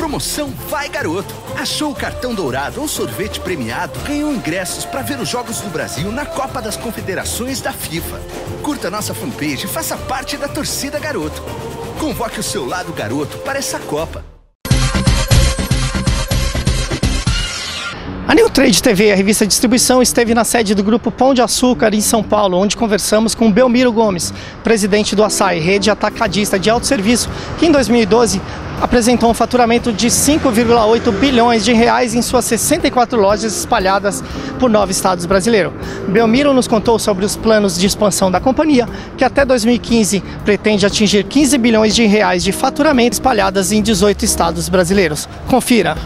promoção Vai Garoto. Achou o cartão dourado ou sorvete premiado, ganhou ingressos para ver os Jogos do Brasil na Copa das Confederações da FIFA. Curta nossa fanpage e faça parte da torcida Garoto. Convoque o seu lado garoto para essa Copa. A New Trade TV, a revista de distribuição, esteve na sede do Grupo Pão de Açúcar em São Paulo, onde conversamos com Belmiro Gomes, presidente do Açaí, rede atacadista de autosserviço, que em 2012 apresentou um faturamento de 5,8 bilhões de reais em suas 64 lojas espalhadas por 9 estados brasileiros. Belmiro nos contou sobre os planos de expansão da companhia, que até 2015 pretende atingir 15 bilhões de reais de faturamento espalhadas em 18 estados brasileiros. Confira!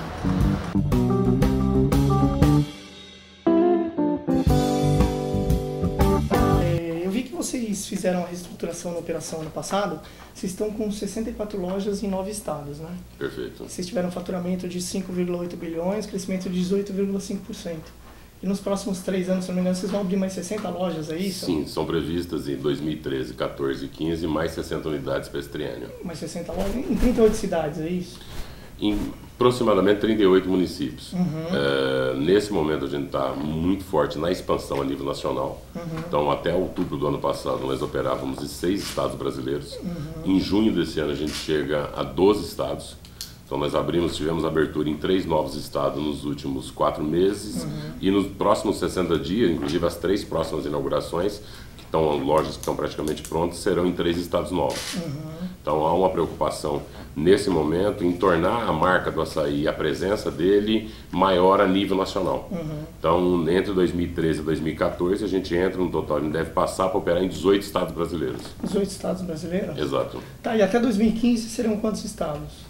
Vocês fizeram a reestruturação na operação ano passado, vocês estão com 64 lojas em 9 estados, né? Perfeito. Vocês tiveram um faturamento de 5,8 bilhões, crescimento de 18,5%. E nos próximos 3 anos, se não me engano, vocês vão abrir mais 60 lojas, é isso? Sim, são previstas em 2013, 14 e 15 mais 60 unidades para esse triênio. Mais 60 lojas em 38 cidades, é isso? Em aproximadamente 38 municípios. Nesse momento a gente está muito forte na expansão a nível nacional. Então até outubro do ano passado nós operávamos em 6 estados brasileiros. Em junho desse ano a gente chega a 12 estados. Então nós tivemos abertura em 3 novos estados nos últimos 4 meses. E nos próximos 60 dias, inclusive as 3 próximas inaugurações, lojas que estão praticamente prontas, serão em 3 estados novos. Então há uma preocupação nesse momento em tornar a marca do açaí e a presença dele maior a nível nacional. Então entre 2013 e 2014 a gente entra no total, a gente deve passar para operar em 18 estados brasileiros. 18 estados brasileiros? Exato. Tá, e até 2015 serão quantos estados?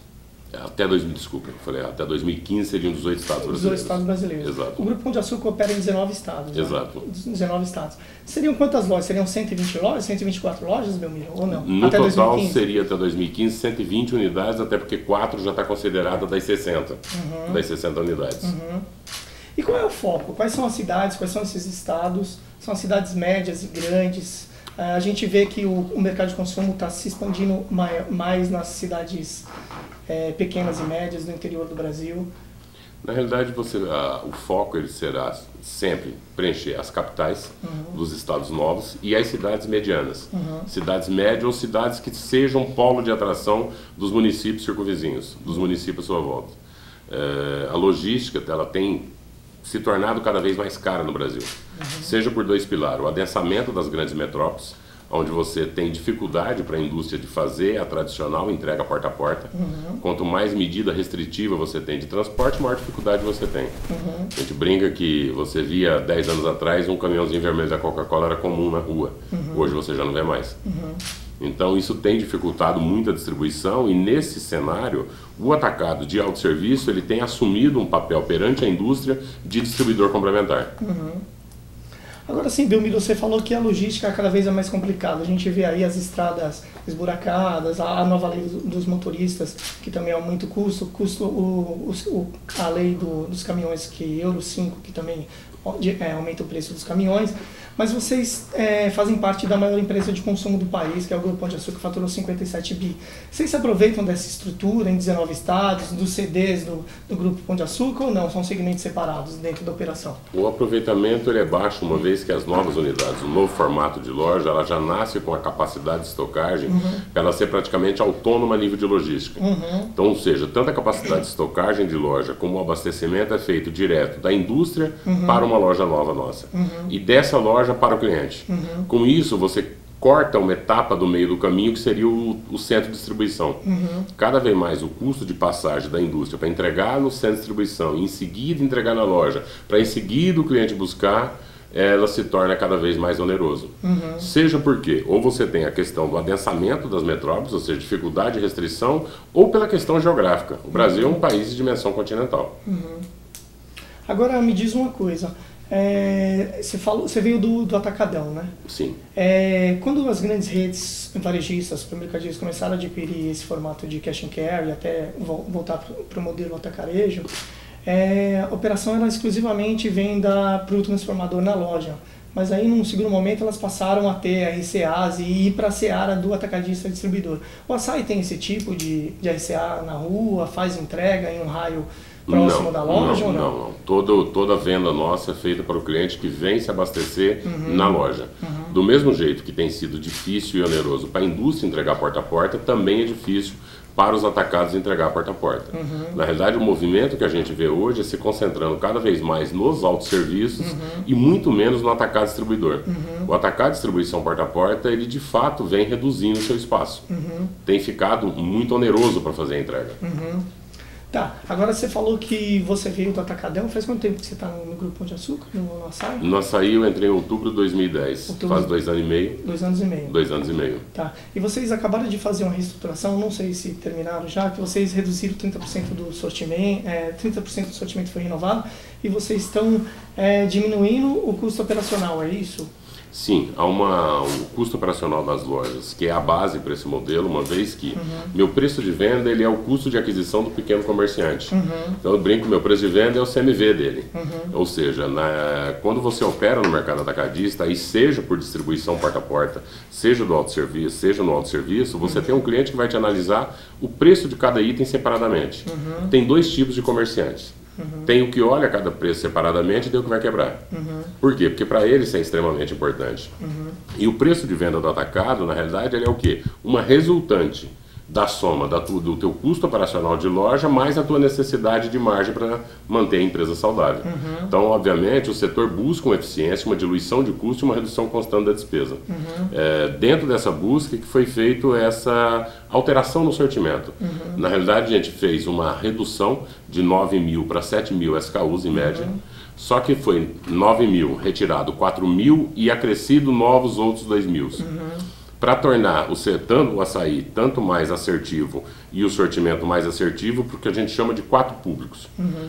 Até 2015 seriam 18 estados brasileiros. 18 estados brasileiros. Exato. O Grupo Pão de Açúcar opera em 19 estados. Exato. Né? 19 estados. Seriam quantas lojas? Seriam 120 lojas, 124 lojas, Belmiro, ou não? No até total 2015? Seria até 2015 120 unidades, até porque 4 já está considerada das 60. Das 60 unidades. E qual é o foco? Quais são as cidades, quais são esses estados? São as cidades médias e grandes? A gente vê que o mercado de consumo está se expandindo mais nas cidades pequenas e médias do interior do Brasil. Na realidade, o foco ele será sempre preencher as capitais dos estados novos e as cidades medianas. Cidades médias ou cidades que sejam polo de atração dos municípios circunvizinhos, dos municípios à sua volta. A logística ela tem se tornado cada vez mais cara no Brasil. Seja por 2 pilares, o adensamento das grandes metrópoles, onde você tem dificuldade para a indústria de fazer a tradicional entrega porta a porta. Quanto mais medida restritiva você tem de transporte, maior dificuldade você tem. A gente brinca que você via 10 anos atrás um caminhãozinho vermelho da Coca-Cola era comum na rua. Hoje você já não vê mais. Então isso tem dificultado muito a distribuição e nesse cenário o atacado de autosserviço ele tem assumido um papel perante a indústria de distribuidor complementar. Agora sim, Belmiro, você falou que a logística cada vez é mais complicada. A gente vê aí as estradas esburacadas, a nova lei dos motoristas, que também aumenta o custo, a lei dos caminhões, que Euro 5, que também aumenta o preço dos caminhões. Mas vocês fazem parte da maior empresa de consumo do país, que é o Grupo Pão de Açúcar, que faturou 57 bi. Vocês se aproveitam dessa estrutura em 19 estados, dos CDs do Grupo Pão de Açúcar ou não? São segmentos separados dentro da operação? O aproveitamento ele é baixo, uma vez que as novas unidades, o novo formato de loja, ela já nasce com a capacidade de estocagem para ela ser praticamente autônoma a nível de logística. Então, ou seja, tanto a capacidade de estocagem de loja como o abastecimento é feito direto da indústria para uma loja nova nossa. E dessa loja para o cliente. Com isso, você corta uma etapa do meio do caminho que seria o centro de distribuição. Cada vez mais o custo de passagem da indústria para entregar no centro de distribuição e em seguida entregar na loja, para em seguida o cliente buscar, ela se torna cada vez mais oneroso. Seja porque ou você tem a questão do adensamento das metrópoles, ou seja, dificuldade de restrição, ou pela questão geográfica. O Brasil é um país de dimensão continental. Agora me diz uma coisa. Você veio do atacadão, né? Sim. Quando as grandes redes varejistas, supermercadistas começaram a adquirir esse formato de cash and carry, até voltar para o modelo atacarejo, a operação era exclusivamente venda para o transformador na loja. mas aí num segundo momento elas passaram a ter RCAs e ir para a seara do atacadista distribuidor. O Assaí tem esse tipo de RCA na rua, faz entrega em um raio próximo da loja ou não? Não. Toda venda nossa é feita para o cliente que vem se abastecer na loja. Do mesmo jeito que tem sido difícil e oneroso para a indústria entregar porta a porta, também é difícil para os atacados entregar porta a porta. Na realidade, o movimento que a gente vê hoje é se concentrando cada vez mais nos autosserviços e muito menos no atacado distribuidor. O atacado distribuição porta a porta, ele de fato vem reduzindo o seu espaço. Tem ficado muito oneroso para fazer a entrega. Tá, agora você falou que você veio do Atacadão, faz quanto tempo que você está no Grupo Pão de Açúcar, no Assaí? No Assaí eu entrei em outubro de 2010, faz 2 anos e meio. 2 anos e meio. 2 anos e meio. Tá, e vocês acabaram de fazer uma reestruturação, não sei se terminaram já, que vocês reduziram 30% do sortimento, 30% do sortimento foi renovado, e vocês estão diminuindo o custo operacional, é isso? Sim, há o custo operacional das lojas, que é a base para esse modelo, uma vez que meu preço de venda ele é o custo de aquisição do pequeno comerciante. Então eu brinco, meu preço de venda é o CMV dele. Ou seja, quando você opera no mercado atacadista, aí seja por distribuição porta a porta, seja do autosserviço, seja no autosserviço, você tem um cliente que vai te analisar o preço de cada item separadamente. Tem 2 tipos de comerciantes. Tem o que olha cada preço separadamente e tem o que vai quebrar. Por quê? Porque para ele isso é extremamente importante. E o preço de venda do atacado, na realidade, ele é o quê? Uma resultante da soma do teu custo operacional de loja mais a tua necessidade de margem para manter a empresa saudável. Então, obviamente, o setor busca uma eficiência, uma diluição de custo e uma redução constante da despesa. Dentro dessa busca que foi feita essa alteração no sortimento. Na realidade, a gente fez uma redução de 9.000 para 7.000 SKUs em média. Só que foi 9.000 retirado 4.000 e acrescido novos outros 2.000. Para tornar o Assaí tanto mais assertivo e o sortimento mais assertivo, porque a gente chama de 4 públicos.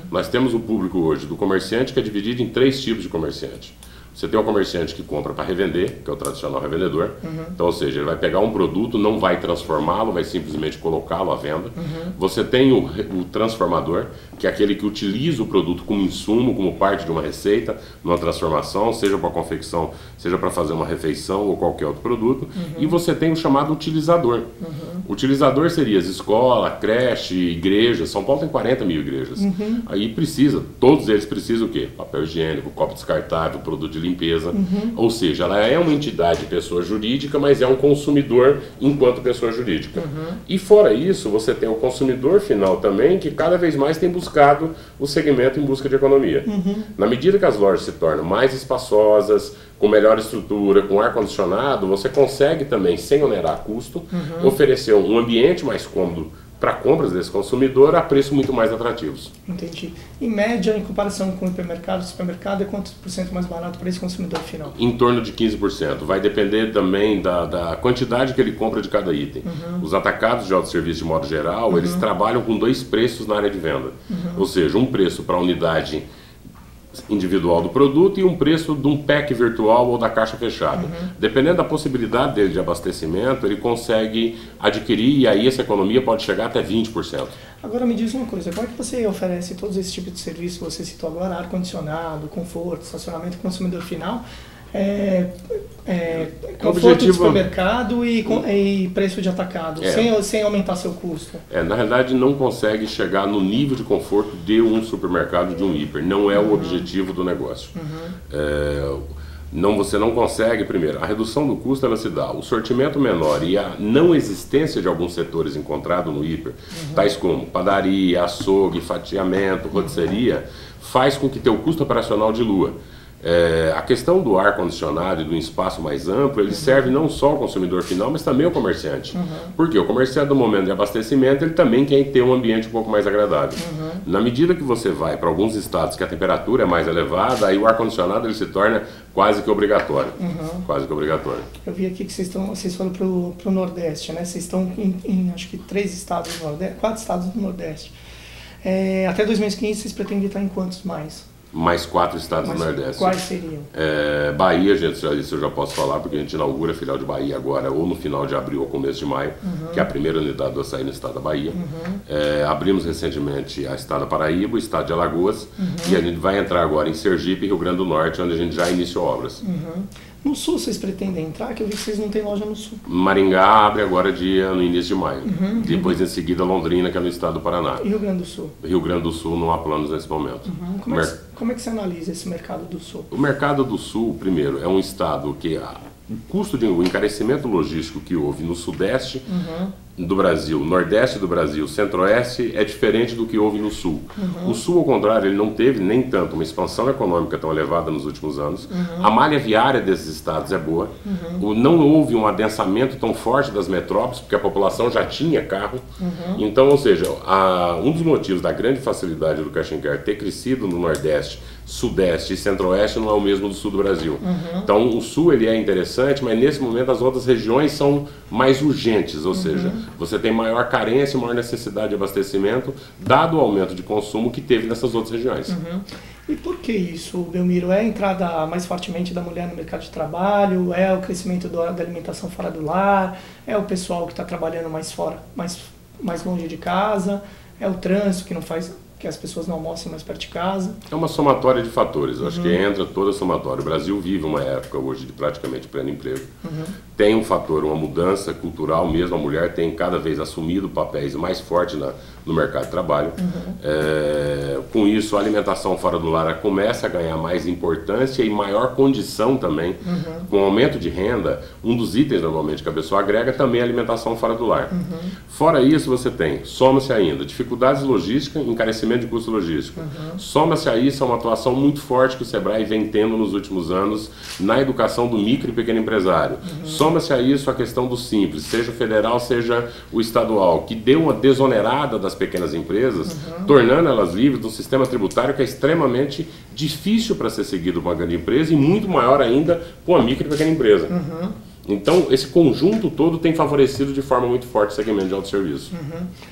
Nós temos o público hoje do comerciante que é dividido em 3 tipos de comerciante. Você tem o comerciante que compra para revender, que é o tradicional revendedor. Então, ou seja, ele vai pegar um produto, não vai transformá-lo, vai simplesmente colocá-lo à venda. Você tem o transformador, que é aquele que utiliza o produto como insumo, como parte de uma receita, numa transformação, seja para confecção, seja para fazer uma refeição ou qualquer outro produto. E você tem o chamado utilizador. O utilizador seria as escolas, creche, igrejas. São Paulo tem 40 mil igrejas. Aí todos eles precisam o quê? Papel higiênico, copo descartável, produto de limpeza, ou seja, ela é uma entidade de pessoa jurídica, mas é um consumidor enquanto pessoa jurídica. E fora isso, você tem o consumidor final também, que cada vez mais tem buscado o segmento em busca de economia. Na medida que as lojas se tornam mais espaçosas, com melhor estrutura, com ar-condicionado, você consegue também, sem onerar custo, oferecer um ambiente mais cômodo para compras desse consumidor a preços muito mais atrativos. Entendi. Em média, em comparação com o supermercado é quantos por cento mais barato para esse consumidor final? Em torno de 15%. Vai depender também da quantidade que ele compra de cada item. Os atacados de autosserviço, de modo geral, eles trabalham com 2 preços na área de venda. Ou seja, um preço para a unidade individual do produto e um preço de um pack virtual ou da caixa fechada. Dependendo da possibilidade dele de abastecimento, ele consegue adquirir e aí essa economia pode chegar até 20%. Agora me diz uma coisa, como é que você oferece todos esses tipos de serviço que você citou agora, ar-condicionado, conforto, estacionamento, consumidor final, conforto de supermercado e preço de atacado, sem aumentar seu custo? Na realidade não consegue chegar no nível de conforto de um supermercado, de um hiper. Não é o objetivo do negócio. Você não consegue, primeiro, a redução do custo ela se dá, o sortimento menor e a não existência de alguns setores encontrados no hiper, tais como padaria, açougue, fatiamento, rotisseria, faz com que teu custo operacional dilua. A questão do ar-condicionado e do espaço mais amplo, ele serve não só ao consumidor final, mas também ao comerciante. Porque o comerciante, no momento de abastecimento, ele também quer ter um ambiente um pouco mais agradável. Na medida que você vai para alguns estados que a temperatura é mais elevada, aí o ar-condicionado ele se torna quase que obrigatório. Quase que obrigatório. Eu vi aqui que vocês foram para o Nordeste, né? Vocês estão em acho que 3 estados do Nordeste, 4 estados do Nordeste. Até 2015 vocês pretendem estar em quantos mais? Mais 4 estados do Nordeste. Quais seriam? Bahia, isso eu já posso falar, porque a gente inaugura a filial de Bahia agora, ou no final de abril ou começo de maio, que é a primeira unidade do açaí no estado da Bahia. Abrimos recentemente a estado da Paraíba, o estado de Alagoas, e a gente vai entrar agora em Sergipe e Rio Grande do Norte, onde a gente já iniciou obras. No Sul vocês pretendem entrar? Que eu vi que vocês não têm loja no Sul. Maringá abre agora no início de maio. Depois, em seguida, Londrina, que é no estado do Paraná. E Rio Grande do Sul? Rio Grande do Sul não há planos nesse momento. Como é que você analisa esse mercado do Sul? O mercado do Sul, primeiro, é um estado que o encarecimento logístico que houve no Sudeste do Brasil, Nordeste do Brasil, Centro-Oeste, é diferente do que houve no Sul. O Sul, ao contrário, ele não teve nem tanto uma expansão econômica tão elevada nos últimos anos. A malha viária desses estados é boa. Não houve um adensamento tão forte das metrópoles, porque a população já tinha carro. Então, ou seja, um dos motivos da grande facilidade do Cash & Carry ter crescido no Nordeste, Sudeste e Centro-Oeste não é o mesmo do Sul do Brasil. Então, o Sul ele é interessante, mas nesse momento as outras regiões são mais urgentes, ou seja, você tem maior carência, maior necessidade de abastecimento, dado o aumento de consumo que teve nessas outras regiões. E por que isso, Belmiro? É a entrada mais fortemente da mulher no mercado de trabalho? É o crescimento da alimentação fora do lar? É o pessoal que está trabalhando mais fora, mais longe de casa? É o trânsito que não faz que as pessoas não almocem mais perto de casa? É uma somatória de fatores, acho que entra toda a somatória. O Brasil vive uma época hoje de praticamente pleno emprego. Tem um fator, uma mudança cultural mesmo, a mulher tem cada vez assumido papéis mais fortes no mercado de trabalho. Com isso, a alimentação fora do lar começa a ganhar mais importância e maior condição também. Com o aumento de renda, um dos itens normalmente que a pessoa agrega também é a alimentação fora do lar. Fora isso, você tem, soma-se ainda, dificuldades logísticas, encarecimento de custo logístico. Soma-se a isso uma atuação muito forte que o Sebrae vem tendo nos últimos anos na educação do micro e pequeno empresário. Soma-se a isso a questão do Simples, seja o federal, seja o estadual, que deu uma desonerada das pequenas empresas, tornando elas livres de um sistema tributário que é extremamente difícil para ser seguido por uma grande empresa e muito maior ainda por uma micro e pequena empresa. Então, esse conjunto todo tem favorecido de forma muito forte o segmento de autosserviço.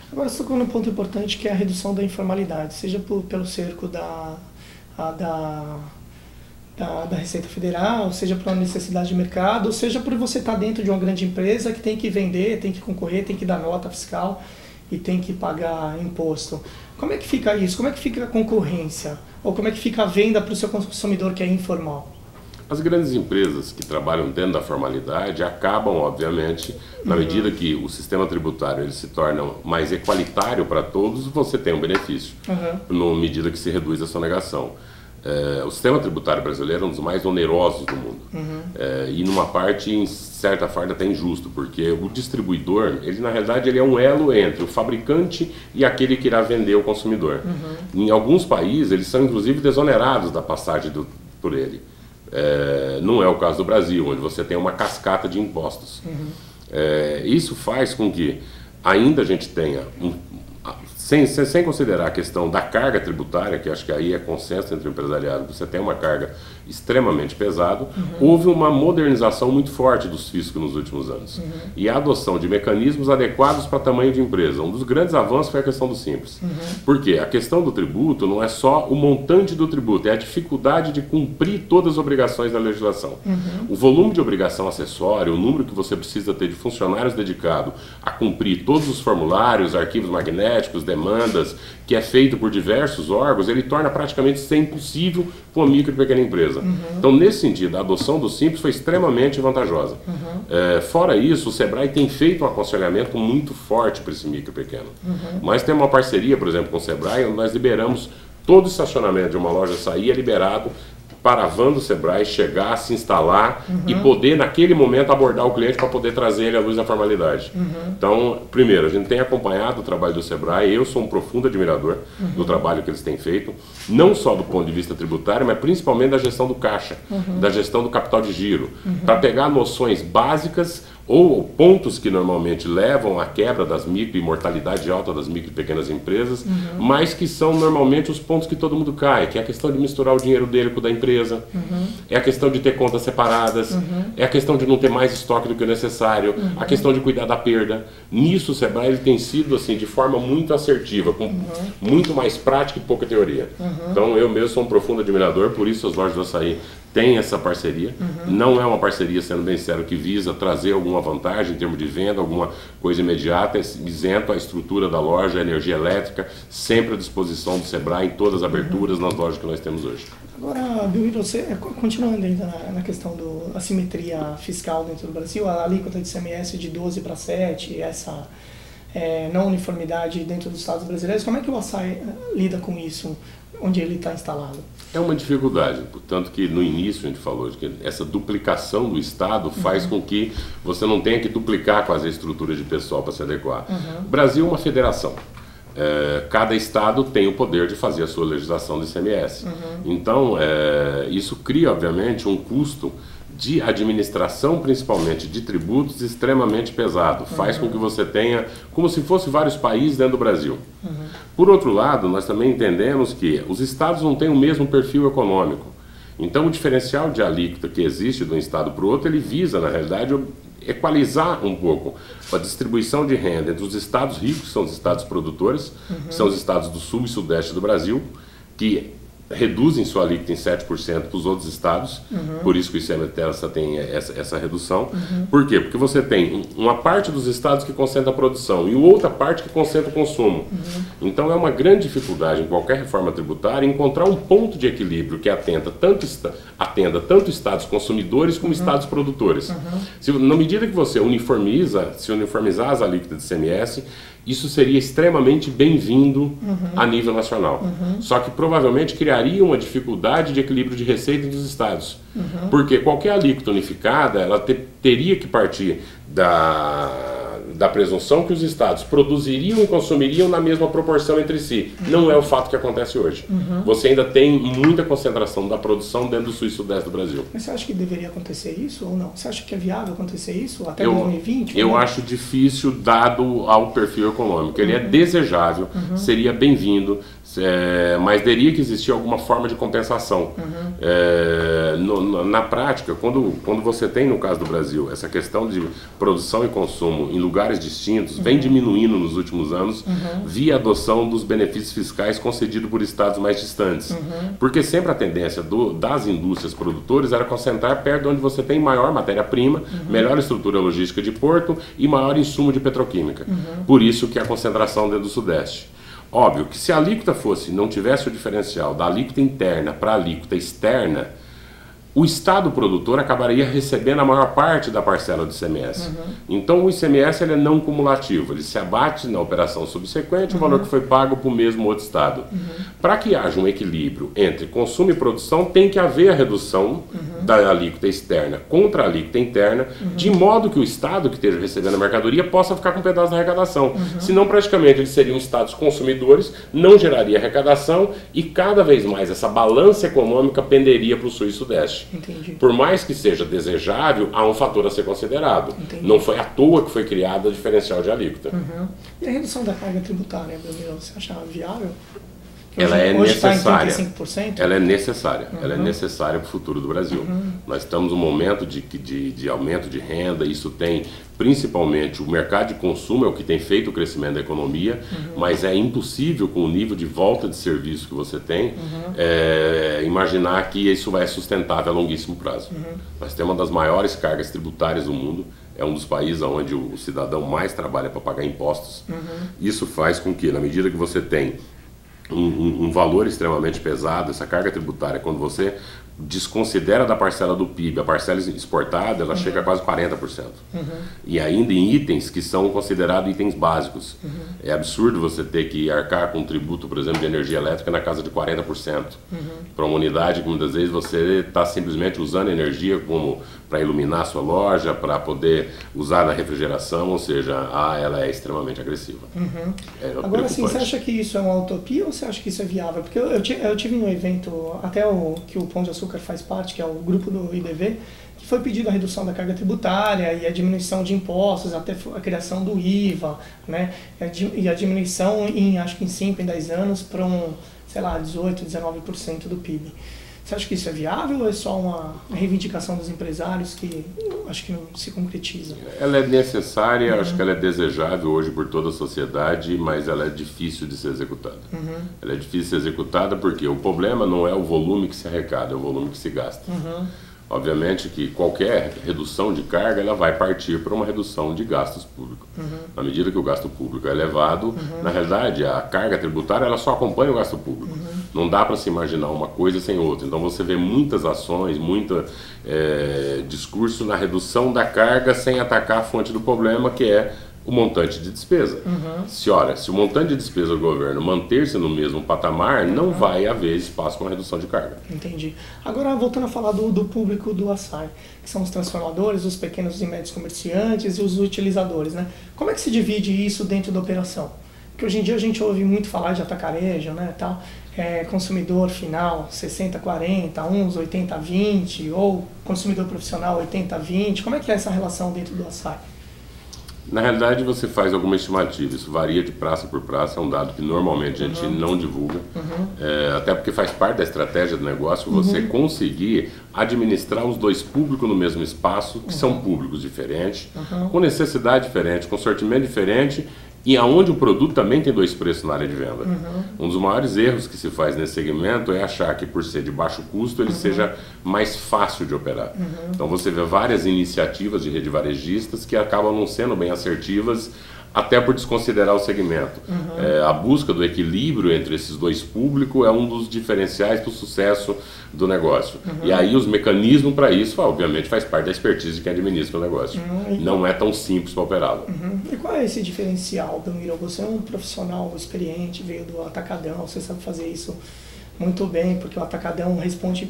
Agora, você tocou num ponto importante que é a redução da informalidade, seja pelo cerco da Receita Federal, seja por uma necessidade de mercado, seja por você estar dentro de uma grande empresa que tem que vender, tem que concorrer, tem que dar nota fiscal e tem que pagar imposto. Como é que fica isso? Como é que fica a concorrência? Ou como é que fica a venda para o seu consumidor que é informal? As grandes empresas que trabalham dentro da formalidade acabam, obviamente, na medida que o sistema tributário ele se torna mais equalitário para todos, você tem um benefício, na medida que se reduz a sonegação. O sistema tributário brasileiro é um dos mais onerosos do mundo. E numa parte, em certa forma, até injusto, porque o distribuidor, ele na realidade ele é um elo entre o fabricante e aquele que irá vender ao consumidor. Em alguns países, eles são inclusive desonerados da passagem por ele. Não é o caso do Brasil, onde você tem uma cascata de impostos. Isso faz com que ainda a gente tenha, sem considerar a questão da carga tributária, que acho que aí é consenso entre o empresariado, você tem uma carga extremamente pesada, houve uma modernização muito forte dos fiscos nos últimos anos. E a adoção de mecanismos adequados para tamanho de empresa. Um dos grandes avanços foi a questão do Simples. Por quê? A questão do tributo não é só o montante do tributo, é a dificuldade de cumprir todas as obrigações da legislação. O volume de obrigação acessória, o número que você precisa ter de funcionários dedicados a cumprir todos os formulários, arquivos magnéticos, demandas, que é feito por diversos órgãos, ele torna praticamente impossível para uma micro e pequena empresa. Então, nesse sentido, a adoção do Simples foi extremamente vantajosa. Fora isso, o Sebrae tem feito um aconselhamento muito forte para esse micro e pequeno. Nós temos uma parceria, por exemplo, com o Sebrae, onde nós liberamos todo o estacionamento de uma loja açaí é liberado para a van do Sebrae chegar, se instalar e poder, naquele momento, abordar o cliente para poder trazer ele à luz da formalidade. Então, primeiro, a gente tem acompanhado o trabalho do Sebrae, eu sou um profundo admirador do trabalho que eles têm feito, não só do ponto de vista tributário, mas principalmente da gestão do caixa, da gestão do capital de giro, para pegar noções básicas ou pontos que normalmente levam à quebra das micro e mortalidade alta das micro e pequenas empresas, mas que são normalmente os pontos que todo mundo cai, que é a questão de misturar o dinheiro dele com o da empresa, é a questão de ter contas separadas, é a questão de não ter mais estoque do que o necessário, a questão de cuidar da perda. Nisso o Sebrae ele tem sido assim de forma muito assertiva, com muito mais prática e pouca teoria. Então eu mesmo sou um profundo admirador, por isso as lojas do Açaí têm essa parceria. Não é uma parceria, sendo bem sério, que visa trazer alguma vantagem em termos de venda, alguma coisa imediata, isento a estrutura da loja, a energia elétrica, sempre à disposição do Sebrae em todas as aberturas nas lojas que nós temos hoje. Agora, Bill, você, continuando ainda na questão da assimetria fiscal dentro do Brasil, a alíquota de ICMS de 12 para 7, essa não uniformidade dentro dos estados brasileiros, como é que o Açaí lida com isso, onde ele está instalado? É uma dificuldade, portanto que no início a gente falou de que essa duplicação do Estado faz com que você não tenha que duplicar quase a estrutura de pessoal para se adequar. O Brasil é uma federação. Cada estado tem o poder de fazer a sua legislação do ICMS. Então, isso cria, obviamente, um custo de administração, principalmente de tributos, extremamente pesado. Faz com que você tenha, como se fosse vários países dentro do Brasil. Por outro lado, nós também entendemos que os estados não têm o mesmo perfil econômico. Então, o diferencial de alíquota que existe de um estado para o outro, ele visa, na realidade, equalizar um pouco a distribuição de renda entre os estados ricos, que são os estados produtores, que são os estados do sul e sudeste do Brasil, que reduzem sua alíquota em 7% para os outros estados, por isso que o ICMS tem essa redução. Por quê? Porque você tem uma parte dos estados que concentra a produção e outra parte que concentra o consumo. Então é uma grande dificuldade em qualquer reforma tributária encontrar um ponto de equilíbrio que atenda tanto estados consumidores como estados produtores. Na medida que você uniformizar as alíquotas de ICMS, isso seria extremamente bem-vindo a nível nacional. Só que provavelmente criaria uma dificuldade de equilíbrio de receita dos estados. Porque qualquer alíquota unificada, ela teria que partir da presunção que os estados produziriam e consumiriam na mesma proporção entre si. Não é o fato que acontece hoje. Você ainda tem muita concentração da produção dentro do sul e sudeste do Brasil. Mas você acha que deveria acontecer isso ou não? Você acha que é viável acontecer isso até 2020? Eu acho difícil, dado ao perfil econômico. Ele é desejável, seria bem-vindo, mas teria que existir alguma forma de compensação. Na prática, quando você tem, no caso do Brasil, essa questão de produção e consumo em lugares distintos, vem diminuindo nos últimos anos, via adoção dos benefícios fiscais concedidos por estados mais distantes. Porque sempre a tendência das indústrias produtoras era concentrar perto de onde você tem maior matéria-prima, melhor estrutura logística de porto e maior insumo de petroquímica. Por isso que a concentração dentro do Sudeste. Óbvio que se a alíquota não tivesse o diferencial da alíquota interna para a alíquota externa, o Estado produtor acabaria recebendo a maior parte da parcela do ICMS. Então o ICMS ele é não cumulativo, ele se abate na operação subsequente, o valor que foi pago para o mesmo outro Estado. Para que haja um equilíbrio entre consumo e produção, tem que haver a redução da alíquota externa contra a alíquota interna, de modo que o Estado que esteja recebendo a mercadoria possa ficar com um pedaço da arrecadação. Senão, praticamente, eles seriam Estados consumidores, não geraria arrecadação e cada vez mais essa balança econômica penderia para o sul e sudeste. Entendi. Por mais que seja desejável, há um fator a ser considerado. Entendi. Não foi à toa que foi criada a diferencial de alíquota. E a redução da carga tributária, Belmiro, você acha viável? Ela é necessária. Está em 35%? Ela é necessária. Ela é necessária para o futuro do Brasil. Nós estamos num momento de aumento de renda, isso tem principalmente o mercado de consumo é o que tem feito o crescimento da economia, mas é impossível com o nível de volta de serviço que você tem, imaginar que isso vai sustentar a longuíssimo prazo. Nós temos uma das maiores cargas tributárias do mundo, é um dos países onde o cidadão mais trabalha para pagar impostos. Isso faz com que, na medida que você tem um valor extremamente pesado, essa carga tributária, quando você desconsidera da parcela do PIB, a parcela exportada, ela chega a quase 40%. E ainda em itens que são considerados itens básicos. É absurdo você ter que arcar com um tributo, por exemplo, de energia elétrica na casa de 40%. Para uma unidade que muitas vezes você está simplesmente usando energia como para iluminar a sua loja, para poder usar na refrigeração, ou seja, ela é extremamente agressiva. Agora, assim, você acha que isso é uma utopia ou você acha que isso é viável? Porque eu tive um evento, até que o Pão de Açúcar faz parte, que é o grupo do IBV, que foi pedido a redução da carga tributária e a diminuição de impostos, até a criação do IVA, né? E a diminuição acho que em 5, em 10 anos para sei lá, 18%, 19% do PIB. Você acha que isso é viável ou é só uma reivindicação dos empresários que acho que não se concretiza? Ela é necessária, acho que ela é desejável hoje por toda a sociedade, mas ela é difícil de ser executada. Ela é difícil de ser executada porque o problema não é o volume que se arrecada, é o volume que se gasta. Obviamente que qualquer redução de carga ela vai partir para uma redução de gastos públicos. Na medida que o gasto público é elevado, na realidade a carga tributária ela só acompanha o gasto público. Não dá para se imaginar uma coisa sem outra. Então você vê muitas ações, muito discurso na redução da carga sem atacar a fonte do problema, que é o montante de despesa. Se o montante de despesa do governo manter-se no mesmo patamar, não vai haver espaço para uma redução de carga. Entendi. Agora, voltando a falar do público do açaí, que são os transformadores, os pequenos e médios comerciantes e os utilizadores, né? Como é que se divide isso dentro da operação? Porque hoje em dia a gente ouve muito falar de atacarejo, né, tal, consumidor final 60-40, uns 80-20, ou consumidor profissional 80-20. Como é que é essa relação dentro do açaí? Na realidade, você faz alguma estimativa, isso varia de praça por praça, é um dado que normalmente a gente não divulga, até porque faz parte da estratégia do negócio você conseguir administrar os dois públicos no mesmo espaço, que são públicos diferentes, com necessidade diferente, com sortimento diferente, e aonde o produto também tem dois preços na área de venda. Um dos maiores erros que se faz nesse segmento é achar que por ser de baixo custo ele seja mais fácil de operar. Então você vê várias iniciativas de rede varejistas que acabam não sendo bem assertivas, até por desconsiderar o segmento. A busca do equilíbrio entre esses dois públicos é um dos diferenciais para o sucesso do negócio. E aí os mecanismos para isso, obviamente, faz parte da expertise de quem administra o negócio. Não é tão simples para operá-lo. E qual é esse diferencial, Belmiro? Você é um profissional experiente, veio do Atacadão, você sabe fazer isso muito bem, porque o Atacadão responde,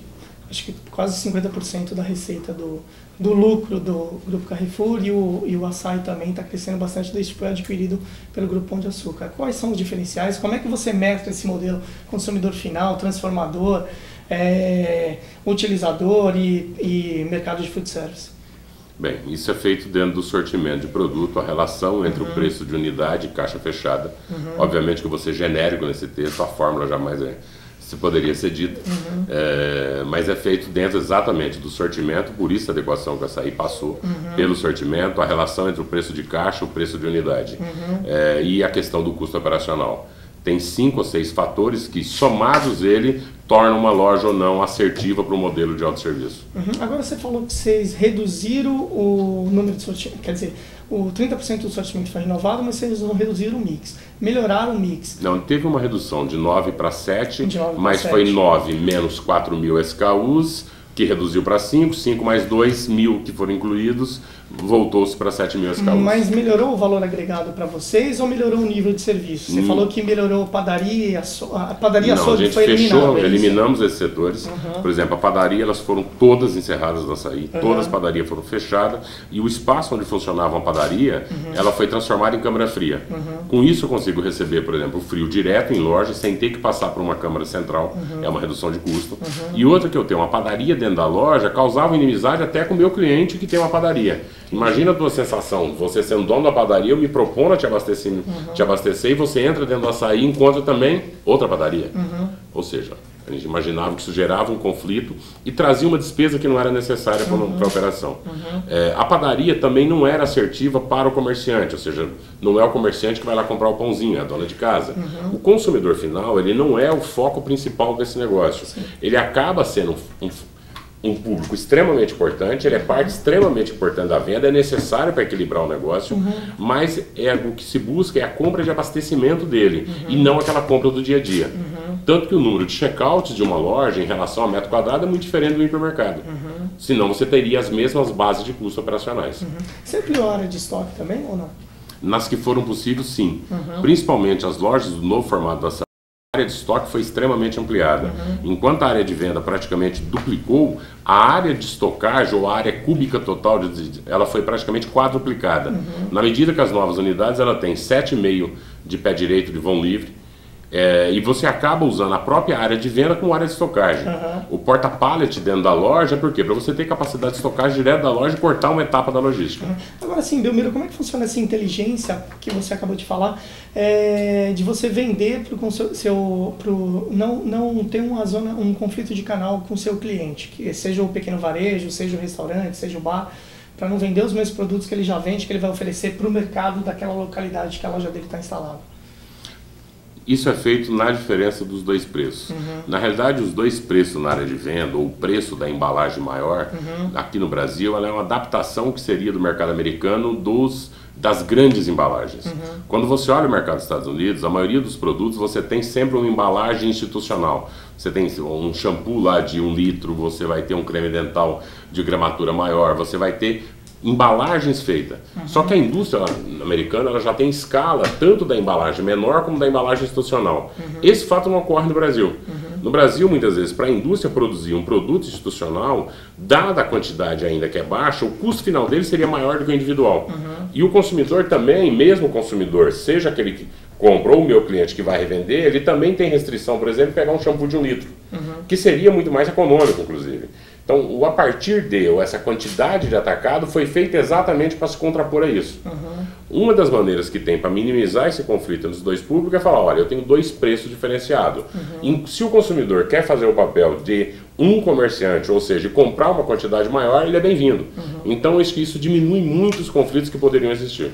acho que quase 50% da receita do lucro do Grupo Carrefour, e o açaí também está crescendo bastante desde que foi adquirido pelo Grupo Pão de Açúcar. Quais são os diferenciais? Como é que você mescla esse modelo consumidor final, transformador, utilizador e mercado de food service? Bem, isso é feito dentro do sortimento de produto, a relação entre o preço de unidade e caixa fechada. Obviamente que eu vou ser genérico nesse texto, a fórmula jamais se poderia ser dita, mas é feito dentro exatamente do sortimento, por isso a adequação que o açaí passou pelo sortimento, a relação entre o preço de caixa e o preço de unidade, e a questão do custo operacional. Tem 5 ou 6 fatores que, somados ele, tornam uma loja ou não assertiva para o modelo de autosserviço. Agora você falou que vocês reduziram o número de sortimento, quer dizer, o 30% do sortimento foi renovado, mas vocês não reduziram o mix, melhoraram o mix. Não, teve uma redução de 9 para 7, mas foi 9 menos 4.000 SKUs, que reduziu para 5, 5 mais 2.000 que foram incluídos, voltou-se para 7.000 SKUs. Mas melhorou o valor agregado para vocês ou melhorou o nível de serviço? Você falou que melhorou a padaria, a padaria não, a gente foi fechou, eliminamos esses setores. Por exemplo, a padaria, elas foram todas encerradas no açaí, todas as padarias foram fechadas, e o espaço onde funcionava uma padaria, ela foi transformada em câmara fria. Com isso eu consigo receber, por exemplo, o frio direto em loja, sem ter que passar por uma câmara central, é uma redução de custo. E outra que eu tenho, uma padaria dentro da loja, causava inimizade até com o meu cliente que tem uma padaria. Imagina a tua sensação, você sendo dono da padaria, eu me propondo a te abastecer, e você entra dentro do açaí e encontra também outra padaria. Ou seja, a gente imaginava que isso gerava um conflito e trazia uma despesa que não era necessária para a operação. A padaria também não era assertiva para o comerciante, ou seja, não é o comerciante que vai lá comprar o pãozinho, é a dona de casa. O consumidor final, ele não é o foco principal desse negócio. Ele acaba sendo um público extremamente importante, ele é parte extremamente importante da venda, é necessário para equilibrar o negócio, mas o que se busca é a compra de abastecimento dele, e não aquela compra do dia a dia. Tanto que o número de checkouts de uma loja em relação ao metro quadrado é muito diferente do hipermercado. Senão você teria as mesmas bases de custos operacionais. Você ampliou a área de estoque também ou não? Nas que foram possíveis, sim. Principalmente as lojas do novo formato da área de estoque foi extremamente ampliada. Enquanto a área de venda praticamente duplicou, a área de estocagem ou a área cúbica total ela foi praticamente quadruplicada. Na medida que as novas unidades ela tem 7,5 de pé direito de vão livre, e você acaba usando a própria área de venda como área de estocagem. O porta-pallet dentro da loja, por quê? Para você ter capacidade de estocagem direto da loja e cortar uma etapa da logística. Agora sim, Belmiro, como é que funciona essa inteligência que você acabou de falar, de você vender não ter um conflito de canal com o seu cliente, que seja o pequeno varejo, seja o restaurante, seja o bar, para não vender os mesmos produtos que ele já vende, que ele vai oferecer para o mercado daquela localidade que a loja dele está instalada? Isso é feito na diferença dos dois preços. Na realidade, os dois preços na área de venda, ou o preço da embalagem maior, aqui no Brasil, ela é uma adaptação que seria do mercado americano das grandes embalagens. Quando você olha o mercado dos Estados Unidos, a maioria dos produtos você tem sempre uma embalagem institucional. Você tem um shampoo lá de 1 litro, você vai ter um creme dental de gramatura maior, você vai ter embalagens feitas. Só que a indústria americana ela já tem escala tanto da embalagem menor como da embalagem institucional. Esse fato não ocorre no Brasil. No Brasil, muitas vezes, para a indústria produzir um produto institucional, dada a quantidade ainda que é baixa, o custo final dele seria maior do que o individual. E o consumidor também, mesmo o consumidor, seja aquele que compra ou o meu cliente que vai revender, ele também tem restrição, por exemplo, pegar um shampoo de 1 litro, que seria muito mais econômico, inclusive. Então, a partir essa quantidade de atacado foi feita exatamente para se contrapor a isso. Uma das maneiras que tem para minimizar esse conflito nos dois públicos é falar, olha, eu tenho dois preços diferenciados. Se o consumidor quer fazer o papel de um comerciante, ou seja, comprar uma quantidade maior, ele é bem-vindo. Então, isso diminui muito os conflitos que poderiam existir.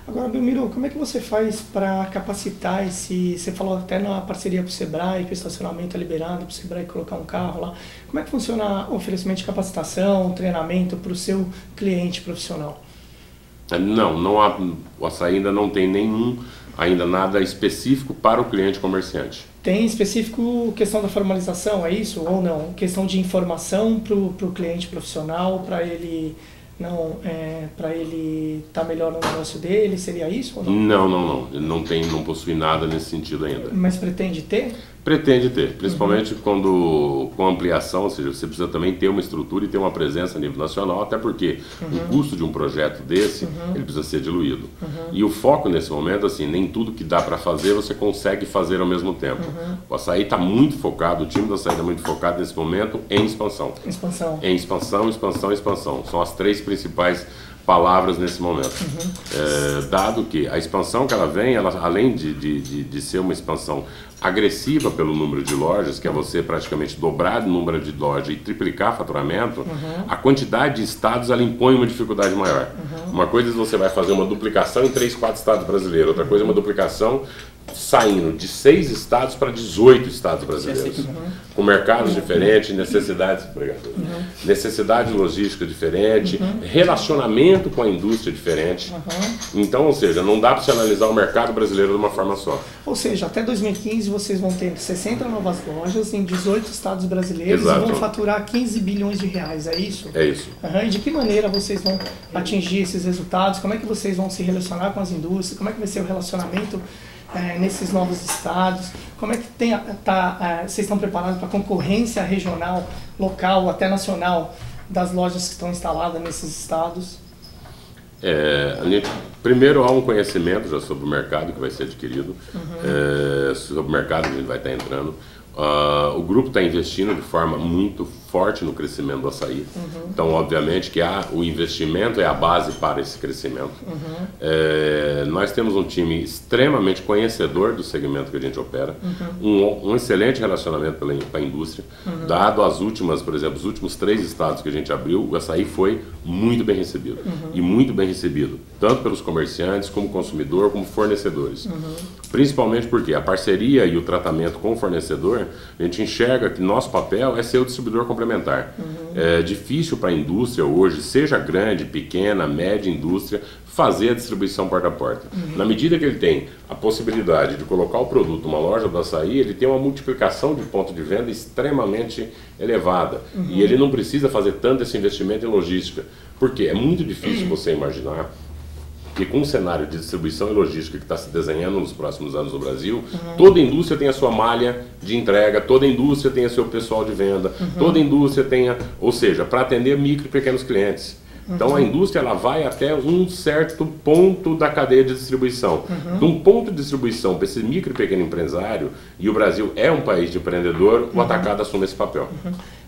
Agora, Belmiro, como é que você faz para capacitar você falou até na parceria com o Sebrae, que o estacionamento é liberado para o Sebrae colocar um carro lá. Como é que funciona o oferecimento de capacitação, treinamento para o seu cliente profissional? Não há, o Açaí ainda não tem nada específico para o cliente comerciante. Tem específico questão da formalização, é isso ou não? Questão de informação para o cliente profissional, para ele estar melhor no negócio dele, seria isso ou não? Não possui nada nesse sentido ainda. Mas pretende ter? Pretende ter, principalmente quando com ampliação, ou seja, você precisa também ter uma estrutura e ter uma presença a nível nacional, até porque o custo de um projeto desse, ele precisa ser diluído. E o foco nesse momento, assim, nem tudo que dá para fazer você consegue fazer ao mesmo tempo. O Açaí está muito focado, o time do Açaí está muito focado nesse momento em expansão. Expansão. São as três principais palavras nesse momento. Dado que a expansão que ela vem, além de ser uma expansão agressiva pelo número de lojas, que é você praticamente dobrar o número de lojas e triplicar faturamento, a quantidade de estados ela impõe uma dificuldade maior. Uma coisa é você vai fazer uma duplicação em 3, 4 estados brasileiros, outra coisa é uma duplicação saindo de 6 estados para 18 estados brasileiros, com mercados diferentes, necessidade logística diferente, relacionamento com a indústria diferente. Então, ou seja, não dá para você analisar o mercado brasileiro de uma forma só. Ou seja, até 2015 vocês vão ter 60 novas lojas em 18 estados brasileiros. Exato. E vão faturar 15 bilhões de reais, é isso? É isso. E de que maneira vocês vão atingir esses resultados? Como é que vocês vão se relacionar com as indústrias? Como é que vai ser o relacionamento nesses novos estados? Como é que vocês estão preparados para a concorrência regional, local, até nacional das lojas que estão instaladas nesses estados? Primeiro há um conhecimento já sobre o mercado que vai ser adquirido, sobre o mercado que a gente vai estar entrando. O grupo está investindo de forma muito forte no crescimento do Açaí. Então, obviamente, que o investimento é a base para esse crescimento. Nós temos um time extremamente conhecedor do segmento que a gente opera, um excelente relacionamento com a indústria. Dado as últimas, por exemplo, os últimos 3 estados que a gente abriu, o Açaí foi muito bem recebido. E muito bem recebido, tanto pelos comerciantes, como consumidor, como fornecedores. Principalmente porque a parceria e o tratamento com o fornecedor, a gente enxerga que nosso papel é ser o distribuidor complementar. É difícil para a indústria hoje, seja grande, pequena, média indústria, fazer a distribuição porta a porta. Na medida que ele tem a possibilidade de colocar o produto numa loja do Açaí, ele tem uma multiplicação de ponto de venda extremamente elevada. E ele não precisa fazer tanto esse investimento em logística. Porque é muito difícil você imaginar que com o cenário de distribuição e logística que está se desenhando nos próximos anos no Brasil, toda indústria tem a sua malha de entrega, toda indústria tem o seu pessoal de venda, toda indústria tem, ou seja, para atender micro e pequenos clientes. Então a indústria ela vai até um certo ponto da cadeia de distribuição. De um ponto de distribuição para esse micro e pequeno empresário, e o Brasil é um país de empreendedor, o atacado assume esse papel.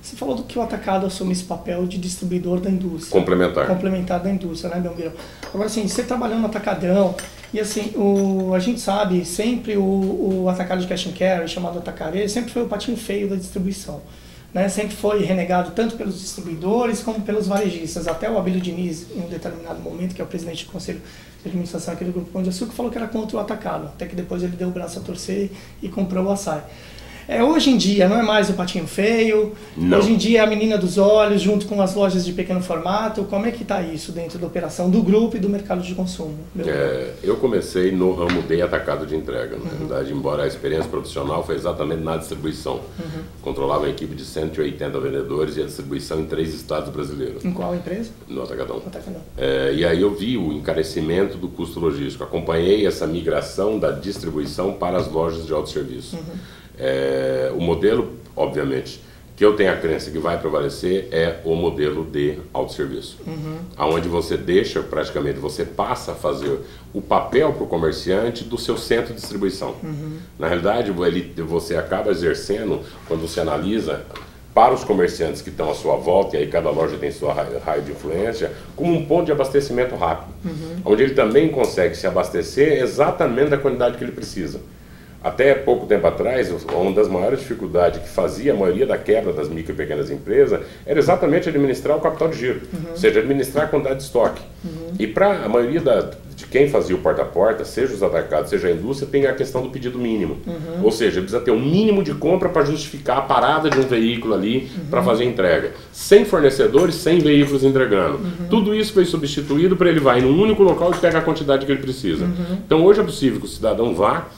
Você falou que o atacado assume esse papel de distribuidor da indústria. Complementar da indústria, né, Belmiro? Agora, assim, você trabalhando no atacadão, e assim, a gente sabe, sempre o atacado de cash and carry, chamado atacaré, sempre foi o patinho feio da distribuição. Né, sempre foi renegado tanto pelos distribuidores como pelos varejistas. Até o Abílio Diniz, em um determinado momento, que é o presidente do Conselho de Administração aqui do Grupo Pão de Açúcar, falou que era contra o atacado, até que depois ele deu o braço a torcer e comprou o Açaí. Hoje em dia não é mais o patinho feio, não. Hoje em dia é a menina dos olhos, junto com as lojas de pequeno formato. Como é que está isso dentro da operação do grupo e do mercado de consumo? Eu comecei no ramo de atacado de entrega, na verdade, embora a experiência profissional foi exatamente na distribuição. Controlava uma equipe de 180 vendedores e a distribuição em 3 estados brasileiros. Em qual empresa? No Atacadão. E aí eu vi o encarecimento do custo logístico, acompanhei essa migração da distribuição para as lojas de autosserviço. O modelo, obviamente, que eu tenho a crença que vai prevalecer é o modelo de autosserviço. Onde você deixa, praticamente, você passa a fazer o papel para o comerciante do seu centro de distribuição. Na realidade, você acaba exercendo, quando você analisa, para os comerciantes que estão à sua volta, e aí cada loja tem sua raio de influência, como um ponto de abastecimento rápido, onde ele também consegue se abastecer exatamente da quantidade que ele precisa. Até pouco tempo atrás, uma das maiores dificuldades que fazia a maioria da quebra das micro e pequenas empresas era exatamente administrar o capital de giro, ou seja, administrar a quantidade de estoque. E para a maioria de quem fazia o porta a porta, seja os atacados, seja a indústria, tem a questão do pedido mínimo. Ou seja, precisa ter um mínimo de compra para justificar a parada de um veículo ali para fazer a entrega. Sem fornecedores, sem veículos entregando. Tudo isso foi substituído para ele vai num único local e pega a quantidade que ele precisa. Então hoje é possível que o cidadão vá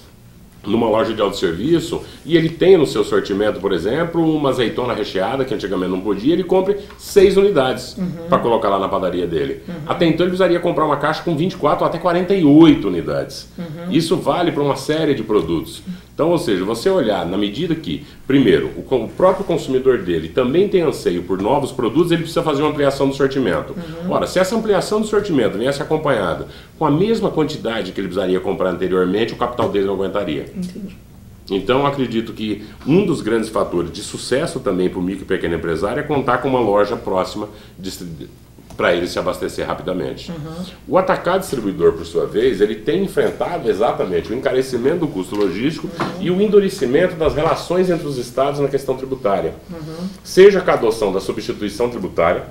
numa loja de autosserviço e ele tem no seu sortimento, por exemplo, uma azeitona recheada, que antigamente não podia, ele compre 6 unidades para colocar lá na padaria dele. Até então ele precisaria comprar uma caixa com 24 ou até 48 unidades. Isso vale para uma série de produtos. Então, ou seja, você olhar na medida que, primeiro, o próprio consumidor dele também tem anseio por novos produtos, ele precisa fazer uma ampliação do sortimento. Ora, se essa ampliação do sortimento viesse acompanhada com a mesma quantidade que ele precisaria comprar anteriormente, o capital dele não aguentaria. Entendi. Então, acredito que um dos grandes fatores de sucesso também para o micro e pequeno empresário é contar com uma loja próxima para ele se abastecer rapidamente. O atacado distribuidor, por sua vez, ele tem enfrentado exatamente o encarecimento do custo logístico e o endurecimento das relações entre os estados na questão tributária. Seja com a adoção da substituição tributária.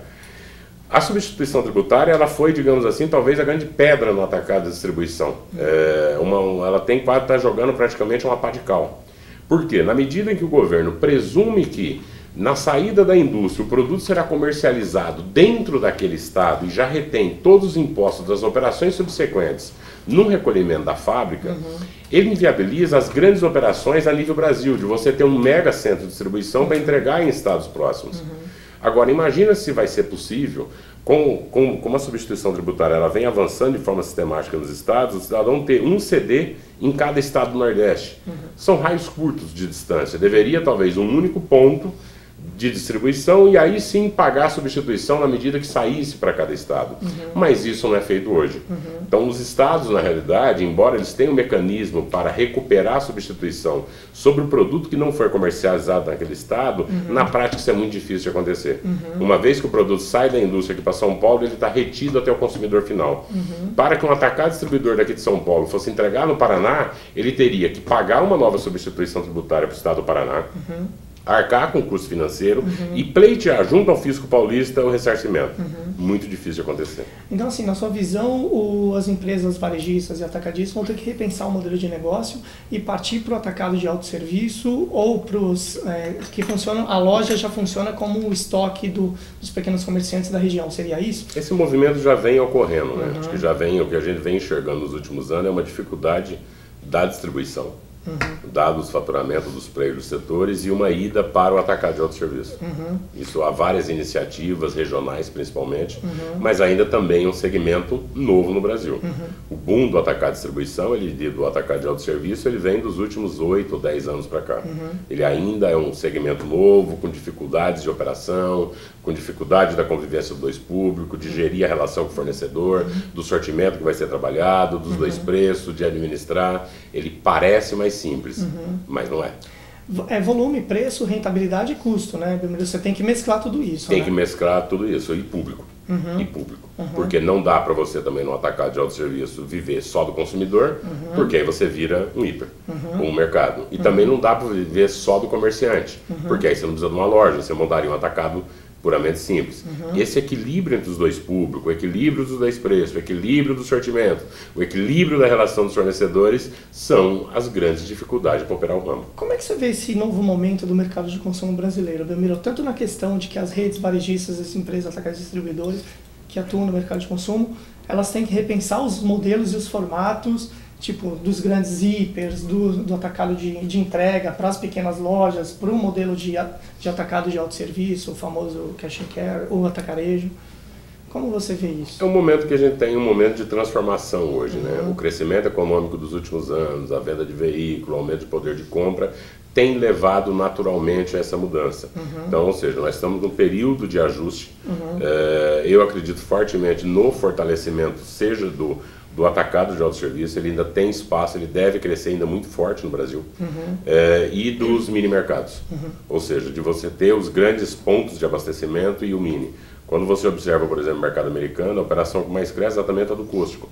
A substituição tributária ela foi, digamos assim, talvez a grande pedra no atacado de distribuição. Ela tem quase estar jogando praticamente uma pá de cal. Por quê? Na medida em que o governo presume que na saída da indústria, o produto será comercializado dentro daquele estado e já retém todos os impostos das operações subsequentes no recolhimento da fábrica, ele inviabiliza as grandes operações a nível Brasil, de você ter um mega centro de distribuição para entregar em estados próximos. Agora, imagina se vai ser possível, como a substituição tributária ela vem avançando de forma sistemática nos estados, o cidadão ter um CD em cada estado do Nordeste. São raios curtos de distância, deveria talvez um único ponto de distribuição e aí sim pagar a substituição na medida que saísse para cada estado. Mas isso não é feito hoje. Então os estados, na realidade, embora eles tenham um mecanismo para recuperar a substituição sobre o produto que não for comercializado naquele estado, na prática isso é muito difícil de acontecer. Uma vez que o produto sai da indústria aqui para São Paulo, ele está retido até o consumidor final. Para que um atacado distribuidor daqui de São Paulo fosse entregar no Paraná, ele teria que pagar uma nova substituição tributária para o estado do Paraná, arcar com o custo financeiro e pleitear junto ao fisco paulista o ressarcimento. Muito difícil de acontecer. Então, assim, na sua visão, as empresas varejistas e atacadistas vão ter que repensar o modelo de negócio e partir para o atacado de autosserviço ou para os que funcionam, a loja já funciona como o estoque dos pequenos comerciantes da região, seria isso? Esse movimento já vem ocorrendo, né? Acho que já vem, o que a gente vem enxergando nos últimos anos é uma dificuldade da distribuição. dado os faturamentos dos players dos setores, e uma ida para o atacado de autosserviço. Isso há várias iniciativas regionais principalmente, mas ainda também um segmento novo no Brasil. O boom do atacado de distribuição, do atacado de autosserviço, ele vem dos últimos 8 ou 10 anos para cá. Ele ainda é um segmento novo, com dificuldades de operação, com dificuldade da convivência dos dois públicos, de gerir a relação com o fornecedor, do sortimento que vai ser trabalhado, dos dois preços, de administrar. Ele parece mais simples, mas não é. É volume, preço, rentabilidade e custo, né? Você tem que mesclar tudo isso. Tem que mesclar tudo isso, e público. E público. Porque não dá para você também no atacado de autosserviço viver só do consumidor, porque aí você vira um hiper, ou um mercado. E também não dá para viver só do comerciante, porque aí você não precisa de uma loja, você montaria um atacado puramente simples. Esse equilíbrio entre os dois públicos, o equilíbrio dos dois preços, o equilíbrio do sortimento, o equilíbrio da relação dos fornecedores são as grandes dificuldades para operar o ramo. Como é que você vê esse novo momento do mercado de consumo brasileiro, Belmiro? Tanto na questão de que as redes varejistas, as empresas atacadistas distribuidores que atuam no mercado de consumo, elas têm que repensar os modelos e os formatos, tipo, dos grandes hipers, do atacado de entrega para as pequenas lojas, para o modelo de atacado de autosserviço, o famoso cash and carry, ou atacarejo. Como você vê isso? É um momento que a gente tem um momento de transformação hoje, né? O crescimento econômico dos últimos anos, a venda de veículo, o aumento de poder de compra, tem levado naturalmente a essa mudança. Então, ou seja, nós estamos num período de ajuste. Eu acredito fortemente no fortalecimento, seja do atacado de autosserviço, ele ainda tem espaço, ele deve crescer ainda muito forte no Brasil, e dos mini mercados, ou seja, de você ter os grandes pontos de abastecimento e o mini. Quando você observa, por exemplo, o mercado americano, a operação que mais cresce é exatamente a do cústico,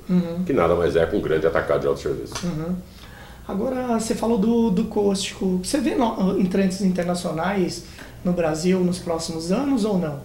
que nada mais é que um grande atacado de autosserviço. Agora, você falou do cústico. Você vê entrantes internacionais no Brasil nos próximos anos ou não?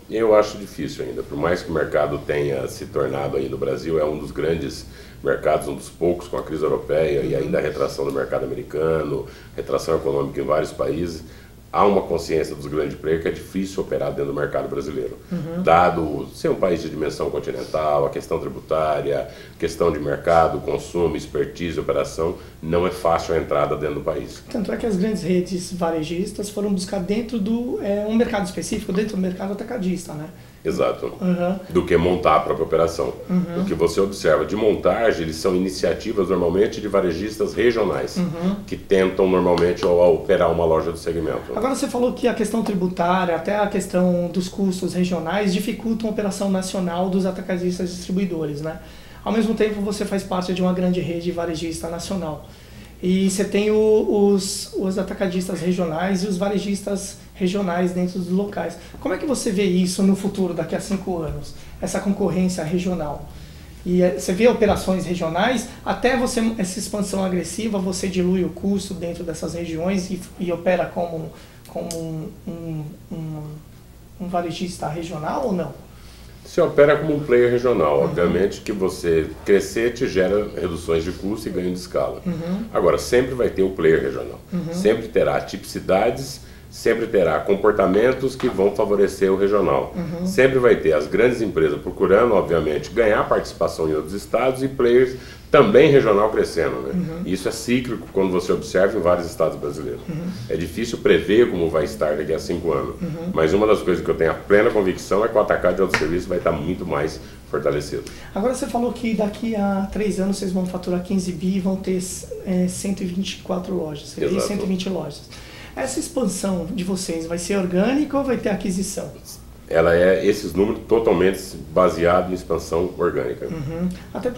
Eu acho difícil ainda, por mais que o mercado tenha se tornado aí no Brasil, é um dos grandes mercados, um dos poucos com a crise europeia e ainda a retração do mercado americano, retração econômica em vários países. Há uma consciência dos grandes players que é difícil operar dentro do mercado brasileiro. Dado ser um país de dimensão continental, a questão tributária, questão de mercado, consumo, expertise, operação, não é fácil a entrada dentro do país. Tanto é que as grandes redes varejistas foram buscar dentro do um mercado específico, dentro do mercado atacadista, né? Exato. Do que montar a própria operação. O que você observa de montagem, eles são iniciativas normalmente de varejistas regionais, que tentam normalmente operar uma loja do segmento. Agora você falou que a questão tributária, até a questão dos custos regionais, dificultam a operação nacional dos atacadistas distribuidores, né? Ao mesmo tempo você faz parte de uma grande rede varejista nacional. E você tem os atacadistas regionais e os varejistas regionais dentro dos locais. Como é que você vê isso no futuro, daqui a 5 anos? Essa concorrência regional? E você vê operações regionais, até essa expansão agressiva, você dilui o custo dentro dessas regiões e opera como um varejista regional ou não? Você opera como um player regional, obviamente que você crescer te gera reduções de custo e ganho de escala. Agora, sempre vai ter o player regional, sempre terá tipicidades, sempre terá comportamentos que vão favorecer o regional. Sempre vai ter as grandes empresas procurando, obviamente, ganhar participação em outros estados e players também regional crescendo, né? Isso é cíclico quando você observa em vários estados brasileiros. É difícil prever como vai estar daqui a 5 anos, mas uma das coisas que eu tenho a plena convicção é que o atacado de autosserviço vai estar muito mais fortalecido. Agora você falou que daqui a 3 anos vocês vão faturar 15 bi e vão ter 124 lojas, 120 lojas. Essa expansão de vocês vai ser orgânica ou vai ter aquisição? Ela esses números totalmente baseados em expansão orgânica. Até,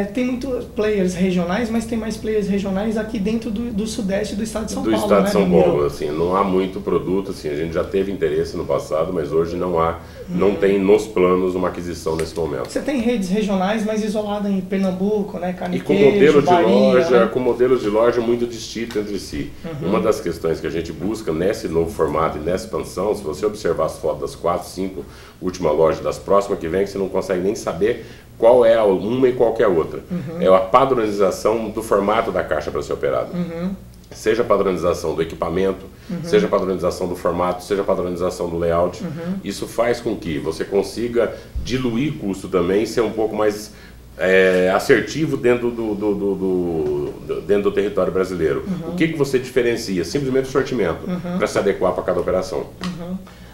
tem muitos players regionais, mas tem mais players regionais aqui dentro do sudeste do estado de São Paulo, né? Do estado de São Paulo, assim, não há muito produto, assim, a gente já teve interesse no passado, mas hoje não há, não tem nos planos uma aquisição nesse momento. Você tem redes regionais mais isoladas em Pernambuco, né? Carne e com modelo de loja, né? Com modelos de loja muito distintos entre si. Uma das questões que a gente busca nesse novo formato e nessa expansão, se você observar as fotos das 4, 5 últimas lojas, das próximas que vem, você não consegue nem saber qual é uma e qual é a outra. É a padronização do formato da caixa para ser operado. Seja a padronização do equipamento, seja a padronização do formato, seja a padronização do layout. Isso faz com que você consiga diluir custo também e ser um pouco mais assertivo dentro dentro do território brasileiro. O que você diferencia? Simplesmente o sortimento, para se adequar para cada operação.